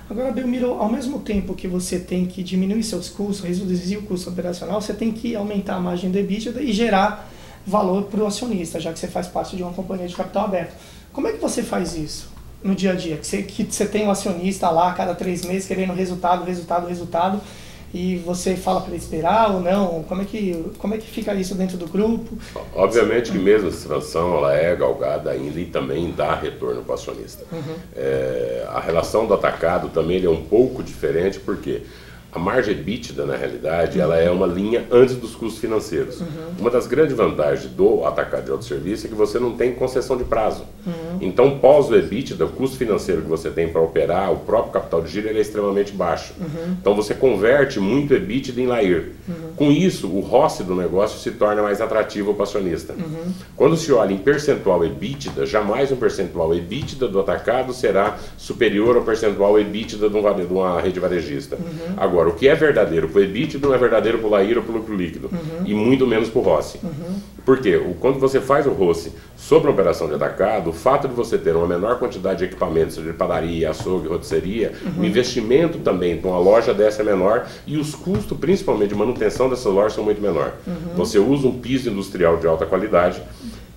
Agora, Belmiro, ao mesmo tempo que você tem que diminuir seus custos, reduzir o custo operacional, você tem que aumentar a margem do EBITDA e gerar valor para o acionista, já que você faz parte de uma companhia de capital aberto. Como é que você faz isso no dia a dia? Que você tem um acionista lá a cada 3 meses querendo resultado, e você fala para ele esperar ou não? Como é que fica isso dentro do grupo? Obviamente que mesmo essa transação ela é galgada ainda e também dá retorno para o acionista. A relação do atacado também é um pouco diferente, porque a margem EBITDA, na realidade, ela é uma linha antes dos custos financeiros. Uma das grandes vantagens do atacado de autosserviço é que você não tem concessão de prazo. Então, pós o EBITDA, o custo financeiro que você tem para operar, o próprio capital de giro, ele é extremamente baixo. Então, você converte muito EBITDA em LAIR. Com isso, o ROCE do negócio se torna mais atrativo para o acionista. Quando se olha em percentual EBITDA, jamais um percentual EBITDA do atacado será superior ao percentual EBITDA de uma rede varejista. Agora, o que é verdadeiro para o EBITDA não é verdadeiro para o LAIR ou para o lucro líquido, e muito menos para o ROCE. Por quê? Quando você faz o ROCE sobre a operação de atacado, o fato de você ter uma menor quantidade de equipamentos, seja de padaria, açougue, rotisseria, o investimento também para uma loja dessa é menor e os custos, principalmente de manutenção dessas lojas, são muito menor. Você usa um piso industrial de alta qualidade,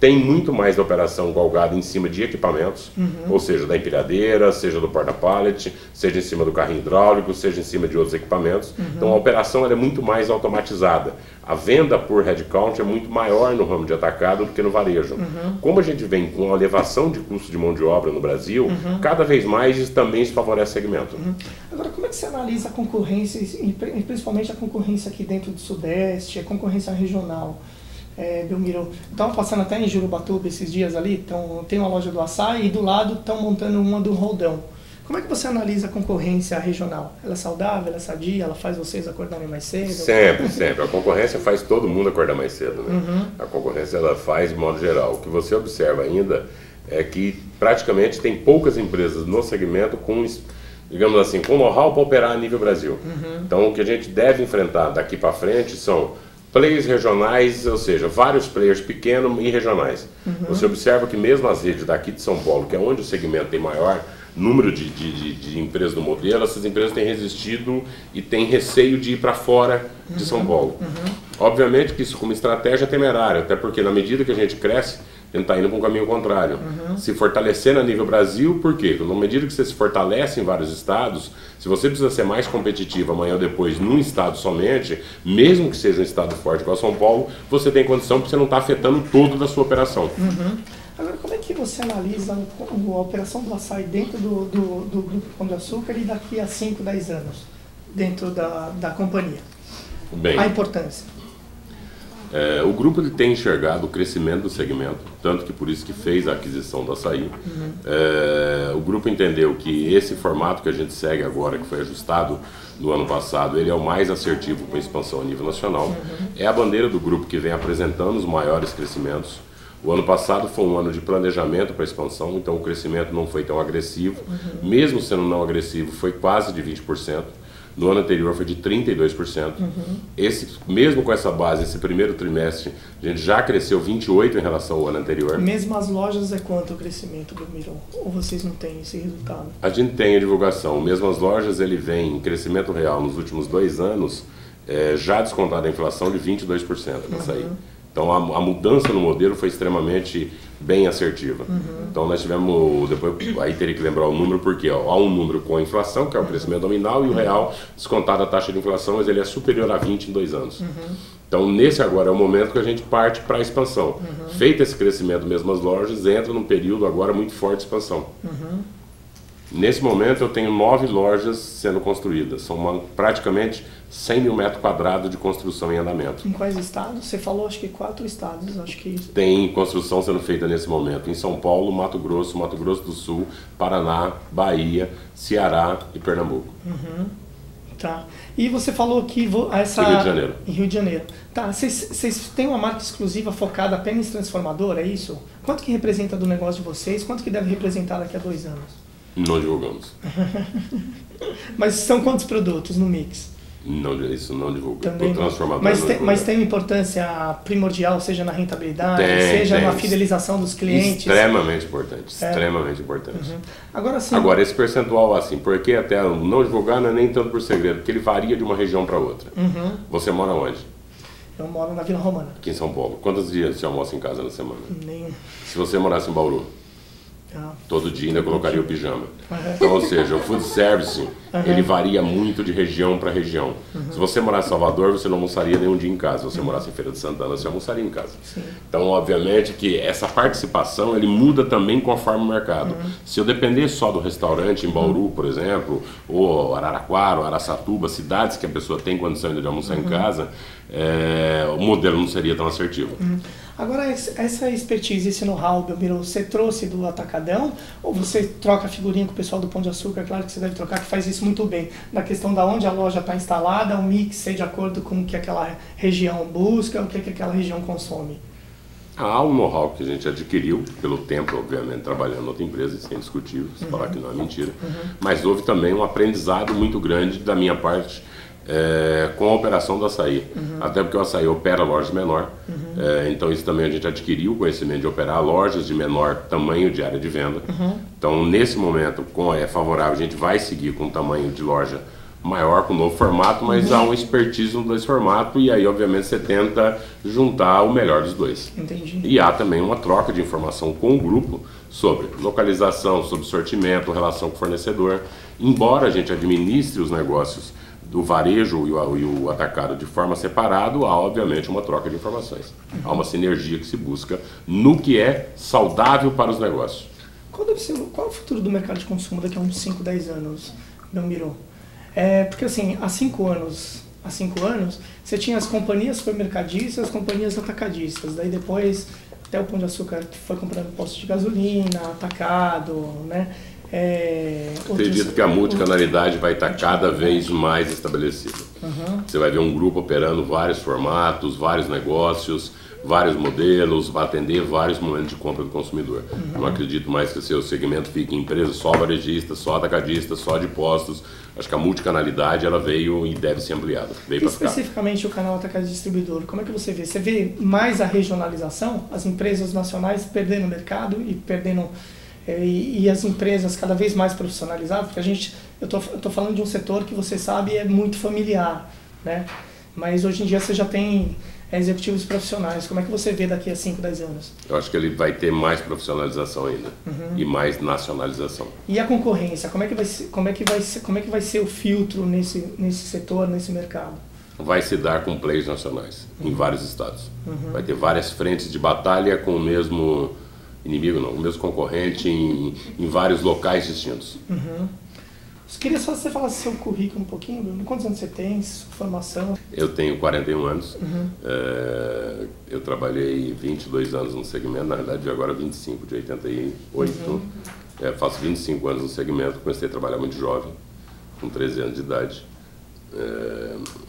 tem muito mais da operação galgada em cima de equipamentos, ou seja, da empilhadeira, seja do porta-pallet, seja em cima do carrinho hidráulico, seja em cima de outros equipamentos. Então a operação ela é muito mais automatizada. A venda por headcount é muito maior no ramo de atacado do que no varejo. Como a gente vem com a elevação de custo de mão de obra no Brasil, cada vez mais isso também se favorece o segmento. Agora, como é que você analisa a concorrência, e principalmente a concorrência aqui dentro do Sudeste, a concorrência regional? Belmiro, estão passando até em Jurubatuba esses dias ali, tem uma loja do açaí e do lado estão montando uma do Roldão. Como é que você analisa a concorrência regional? Ela é saudável, ela é sadia, ela faz vocês acordarem mais cedo? Sempre. A concorrência faz todo mundo acordar mais cedo, né? A concorrência ela faz de modo geral. O que você observa ainda é que praticamente tem poucas empresas no segmento com, digamos assim, com know-how para operar a nível Brasil. Então o que a gente deve enfrentar daqui para frente são players regionais, ou seja, vários players pequenos e regionais. Você observa que mesmo as redes daqui de São Paulo, que é onde o segmento tem maior número de empresas do modelo, essas empresas têm resistido e têm receio de ir para fora de São Paulo. Obviamente que isso como estratégia é temerário, até porque na medida que a gente cresce, a gente está indo para um caminho contrário. Se fortalecendo a nível Brasil, por quê? Na medida que você se fortalece em vários estados, se você precisa ser mais competitivo amanhã ou depois num estado somente, mesmo que seja um estado forte igual São Paulo, você tem condição porque você não está afetando todo da sua operação. Agora, como é que você analisa a operação do açaí dentro do Grupo Pão de Açúcar e daqui a 5, 10 anos, dentro da companhia? Bem, a importância. O grupo ele tem enxergado o crescimento do segmento, tanto que por isso que fez a aquisição do açaí. O grupo entendeu que esse formato que a gente segue agora, que foi ajustado no ano passado, ele é o mais assertivo para a expansão a nível nacional. É a bandeira do grupo que vem apresentando os maiores crescimentos. O ano passado foi um ano de planejamento para a expansão, então o crescimento não foi tão agressivo. Mesmo sendo não agressivo, foi quase de 20%. No ano anterior foi de 32%. Mesmo com essa base, esse primeiro trimestre, a gente já cresceu 28% em relação ao ano anterior. Mesmo as lojas, é quanto o crescimento do Miron? Ou vocês não têm esse resultado? A gente tem a divulgação. Mesmo as lojas, ele vem em crescimento real nos últimos 2 anos, já descontado a inflação de 22% no açaí. Então a mudança no modelo foi extremamente bem assertiva. Então nós tivemos, depois aí teria que lembrar o número, porque há um número com a inflação, que é o crescimento nominal, e o real descontado a taxa de inflação, mas ele é superior a 20 em 2 anos. Então nesse agora é o momento que a gente parte para a expansão. Feito esse crescimento mesmo as lojas, entra num período agora muito forte de expansão. Nesse momento eu tenho 9 lojas sendo construídas, são praticamente 100 mil metros quadrados de construção em andamento. Em quais estados? Você falou acho que 4 estados, acho que isso. Tem construção sendo feita nesse momento em São Paulo, Mato Grosso do Sul, Paraná, Bahia, Ceará e Pernambuco. Tá. E você falou que essa... Rio de Janeiro. Em Rio de Janeiro. Tá, vocês têm uma marca exclusiva focada apenas em transformador, é isso? Quanto que representa do negócio de vocês? Quanto que deve representar daqui a 2 anos? Não divulgamos. Mas são quantos produtos no mix? Não, isso não divulga. Também O transformador mas tem importância primordial, seja na rentabilidade, seja na fidelização dos clientes? Extremamente importante, extremamente importante. Agora esse percentual, assim, porque até não divulgar não é nem tanto por segredo, porque ele varia de uma região para outra. Você mora onde? Eu moro na Vila Romana. Aqui em São Paulo. Quantos dias você almoça em casa na semana? Nenhum. Se você morasse em Bauru? Todo dia ainda colocaria o pijama. Então, ou seja, o food service, ele varia muito de região para região. Se você morar em Salvador, você não almoçaria nenhum dia em casa. Se você morasse em Feira de Santana, você almoçaria em casa. Então, obviamente que essa participação, ele muda também conforme o mercado. Se eu depender só do restaurante em Bauru, por exemplo, ou Araraquara, ou Araçatuba, cidades que a pessoa tem condição de almoçar em casa, o modelo não seria tão assertivo. Agora, essa expertise, esse know-how, Belmiro, você trouxe do Atacadão ou você troca figurinha com o pessoal do Pão de Açúcar? Claro que você deve trocar, que faz isso muito bem. Na questão da onde a loja está instalada, o mix ser de acordo com o que aquela região busca, o que aquela região consome. Há um know-how que a gente adquiriu pelo tempo, obviamente, trabalhando em outra empresa, isso é indiscutível, se falar que não é mentira. Mas houve também um aprendizado muito grande da minha parte com a operação do açaí. Até porque o açaí opera lojas menor. Então isso também a gente adquiriu o conhecimento de operar lojas de menor tamanho de área de venda. Então nesse momento, como é favorável, a gente vai seguir com um tamanho de loja maior, com um novo formato, mas há uma expertise no dois formatos e aí obviamente você tenta juntar o melhor dos dois. Entendi. E há também uma troca de informação com o grupo sobre localização, sobre sortimento, relação com o fornecedor. Embora a gente administre os negócios do varejo e o atacado de forma separada, há obviamente uma troca de informações. Há uma sinergia que se busca no que é saudável para os negócios. Qual é o futuro do mercado de consumo daqui a uns 5, 10 anos, Belmiro? Porque assim, há 5 anos, você tinha as companhias supermercadistas, as companhias atacadistas. Daí depois, até o Pão de Açúcar foi comprando postos de gasolina, atacado, né? Acredito que a multicanalidade vai estar cada vez mais estabelecida. Você vai ver um grupo operando vários formatos, vários negócios, vários modelos, vai atender vários momentos de compra do consumidor. Não acredito mais que o seu segmento fique em empresa só varejista, só atacadista, só de postos. Acho que a multicanalidade ela veio e deve ser ampliada. Especificamente o canal atacadista distribuidor, como é que você vê? Você vê mais a regionalização, as empresas nacionais perdendo mercado e perdendo... E as empresas cada vez mais profissionalizadas, porque eu tô falando de um setor que você sabe é muito familiar, né? Mas hoje em dia você já tem executivos profissionais. Como é que você vê daqui a 5, 10 anos? Eu acho que ele vai ter mais profissionalização ainda e mais nacionalização. E a concorrência? Como é que vai ser o filtro nesse setor, nesse mercado? Vai se dar com players nacionais em vários estados. Vai ter várias frentes de batalha com o mesmo inimigo, não, o mesmo concorrente em vários locais distintos. Eu queria só que você falasse seu currículo um pouquinho, Bruno. Quantos anos você tem, sua formação? Eu tenho 41 anos, eu trabalhei 22 anos no segmento, na verdade agora 25, de 88. Faço 25 anos no segmento, comecei a trabalhar muito jovem, com 13 anos de idade.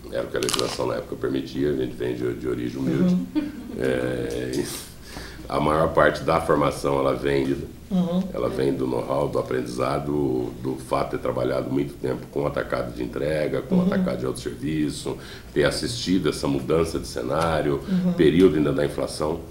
Era o que a legislação na época permitia, a gente vem de origem humilde. A maior parte da formação ela vem do know-how, do aprendizado, do fato de ter trabalhado muito tempo com atacado de entrega, com atacado de autosserviço, ter assistido essa mudança de cenário, período ainda da inflação,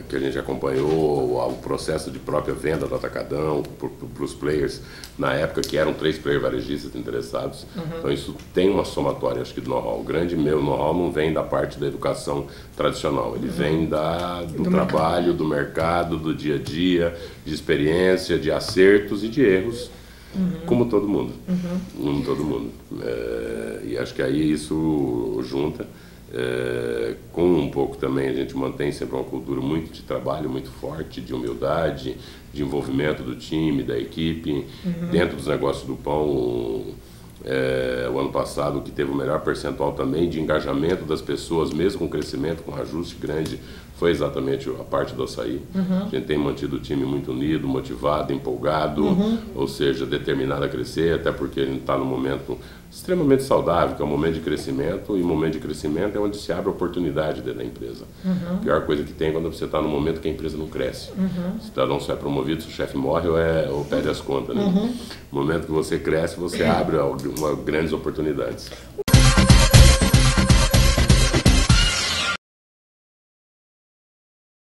que a gente acompanhou, o processo de própria venda do atacadão para os players, na época que eram 3 players varejistas interessados. Então isso tem uma somatória, acho que, do know-how. O grande meu know-how não vem da parte da educação tradicional, ele vem do trabalho, do mercado, do dia a dia, de experiência, de acertos e de erros, como todo mundo. Como todo mundo. E acho que aí isso junta. Com um pouco também a gente mantém sempre uma cultura muito de trabalho, muito forte, de humildade, de envolvimento do time, da equipe. Dentro dos negócios do pão, o ano passado, o que teve o melhor percentual também de engajamento das pessoas, mesmo com crescimento, com ajuste grande, foi exatamente a parte do açaí. A gente tem mantido o time muito unido, motivado, empolgado, ou seja, determinado a crescer, até porque a gente está no momento extremamente saudável, que é um momento de crescimento, e momento de crescimento é onde se abre oportunidade dentro da empresa. A pior coisa que tem é quando você está num momento que a empresa não cresce. O cidadão só é promovido se o chefe morre ou perde as contas. Né? No momento que você cresce, você abre grandes oportunidades.